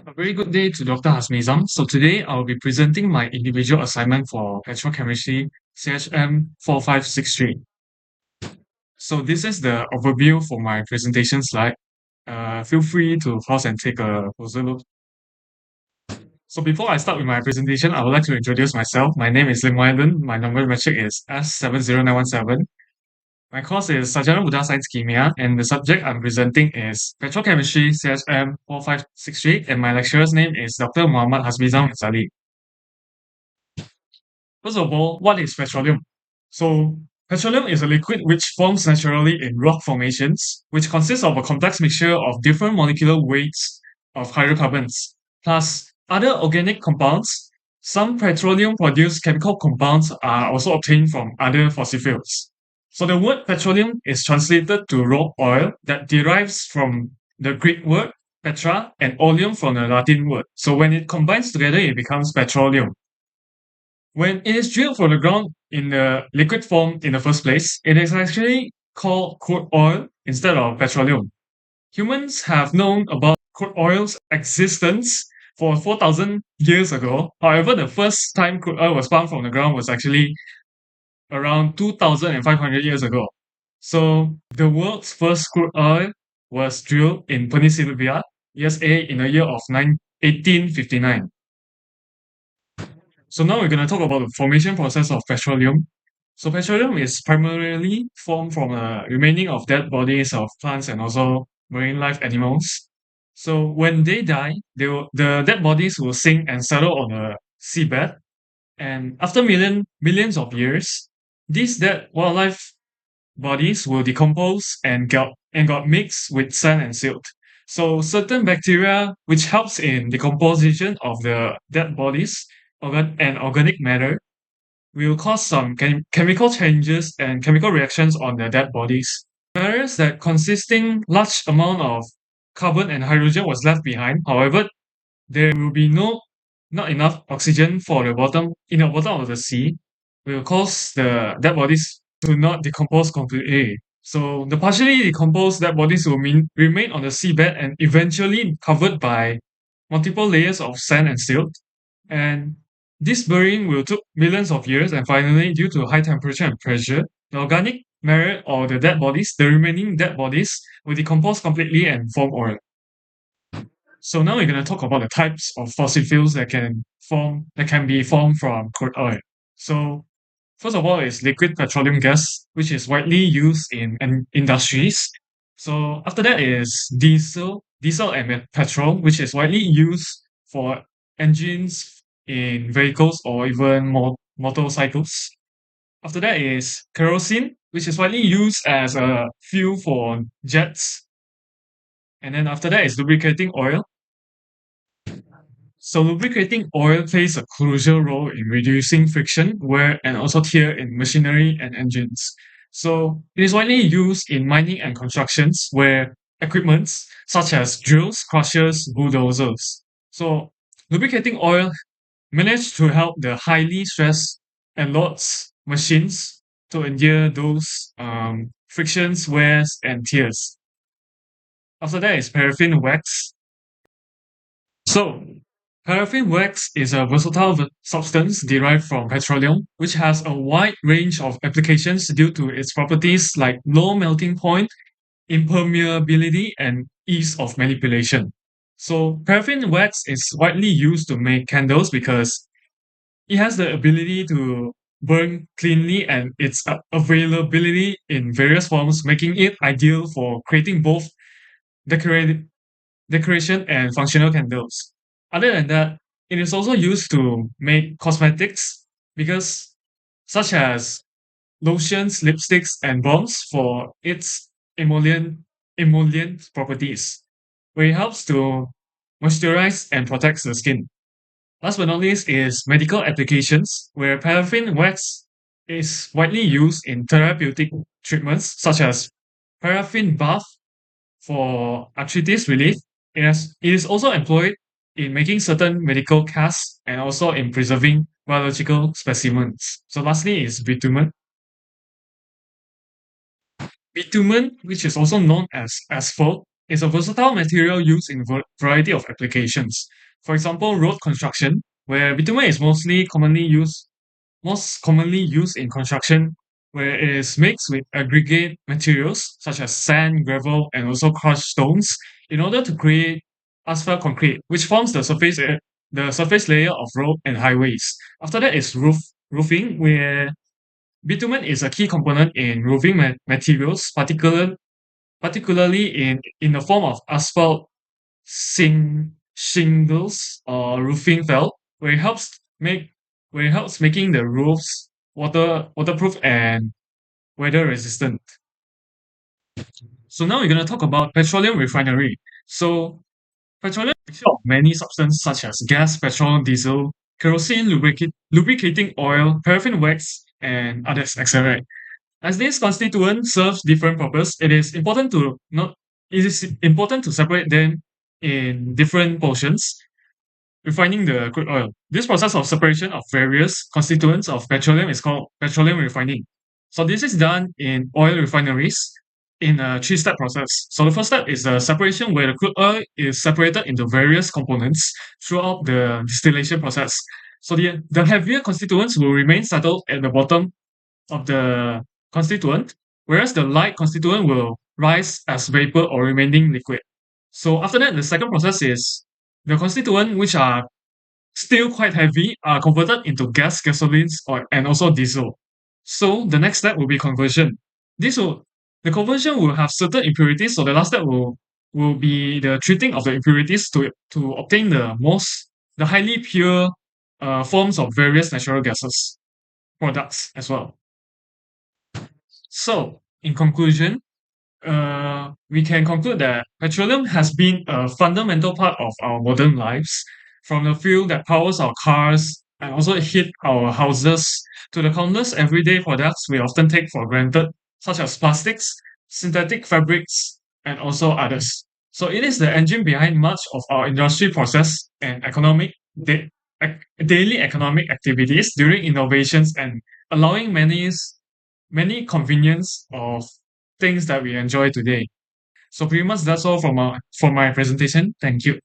A very good day to Dr. Hasmizam. So today I'll be presenting my individual assignment for Petrochemistry CHM4563. So this is the overview for my presentation slide. Feel free to pause and take a closer look. So before I start with my presentation, I would like to introduce myself. My name is Lim Wyland. My number metric is S70917. My course is Sarjana Muda Science Kimia, and the subject I'm presenting is Petrochemistry CHM4563, and my lecturer's name is Dr. Muhammad Hasmizam Zali. First of all, what is petroleum? So, petroleum is a liquid which forms naturally in rock formations, which consists of a complex mixture of different molecular weights of hydrocarbons, plus other organic compounds. Some petroleum produced chemical compounds are also obtained from other fossil fuels. So, the word petroleum is translated to raw oil that derives from the Greek word petra and oleum from the Latin word. So, when it combines together, it becomes petroleum. When it is drilled from the ground in the liquid form in the first place, it is actually called crude oil instead of petroleum. Humans have known about crude oil's existence for 4,000 years ago. However, the first time crude oil was found from the ground was actually around 2,500 years ago. So, the world's first crude oil was drilled in Pennsylvania, USA in the year of 1859. So now we're going to talk about the formation process of petroleum. So petroleum is primarily formed from the remaining of dead bodies of plants and also marine life animals. So when they die, the dead bodies will sink and settle on the seabed. And after millions of years, these dead wildlife bodies will decompose and got mixed with sand and silt. So certain bacteria which helps in decomposition of the dead bodies and organic matter will cause some chemical changes and chemical reactions on the dead bodies. Whereas that consisting large amount of carbon and hydrogen was left behind. However, there will be not enough oxygen for the bottom in the bottom of the sea, will cause the dead bodies to not decompose completely. So the partially decomposed dead bodies will remain on the seabed and eventually covered by multiple layers of sand and silt. And this burying will take millions of years, and finally, due to high temperature and pressure, the organic matter or the remaining dead bodies, will decompose completely and form oil. So now we're going to talk about the types of fossil fuels that can be formed from crude oil. So first of all is liquid petroleum gas, which is widely used in industries. So after that is diesel and petrol, which is widely used for engines in vehicles or even motorcycles. After that is kerosene, which is widely used as a fuel for jets. And then after that is lubricating oil. So lubricating oil plays a crucial role in reducing friction, wear, and also tear in machinery and engines. So it is widely used in mining and constructions where equipments such as drills, crushers, bulldozers. So lubricating oil managed to help the highly stressed and loads machines to endure those frictions, wears, and tears. After that is paraffin wax. So paraffin wax is a versatile substance derived from petroleum, which has a wide range of applications due to its properties like low melting point, impermeability, and ease of manipulation. So, paraffin wax is widely used to make candles because it has the ability to burn cleanly and its availability in various forms, making it ideal for creating both decorative decoration and functional candles. Other than that, it is also used to make cosmetics because such as lotions, lipsticks, and balms for its emollient properties, where it helps to moisturize and protects the skin. Last but not least is medical applications, where paraffin wax is widely used in therapeutic treatments such as paraffin bath for arthritis relief. It is also employed in making certain medical casts and also in preserving biological specimens. So lastly is bitumen. Bitumen, which is also known as asphalt, is a versatile material used in a variety of applications. For example, road construction, where bitumen is most commonly used in construction, where it is mixed with aggregate materials such as sand, gravel, and also crushed stones in order to create asphalt concrete, which forms the surface layer of road and highways. After that is roofing, where bitumen is a key component in roofing materials, particularly in the form of asphalt shingles or roofing felt, where it helps making the roofs waterproof and weather resistant. So now we're gonna talk about petroleum refinery. So petroleum is a mixture of many substances such as gas, petrol, diesel, kerosene, lubricating oil, paraffin wax, and others, etc. As these constituents serve different purpose, it is important to separate them in different portions. Refining the crude oil. This process of separation of various constituents of petroleum is called petroleum refining. So this is done in oil refineries in a three-step process. So the first step is the separation where the crude oil is separated into various components throughout the distillation process. So the heavier constituents will remain settled at the bottom of the constituent, whereas the light constituent will rise as vapor or remaining liquid. So after that, the second process is the constituent which are still quite heavy are converted into gasolines, or and also diesel. So the next step will be conversion. This will the conversion will have certain impurities. So the last step will be the treating of the impurities to obtain the highly pure forms of various natural gases products as well. So in conclusion, we can conclude that petroleum has been a fundamental part of our modern lives, from the fuel that powers our cars and also heat our houses to the countless everyday products we often take for granted, such as plastics, synthetic fabrics, and also others. So it is the engine behind much of our industry process and daily economic activities during innovations and allowing many convenience of things that we enjoy today. So pretty much that's all from my presentation. Thank you.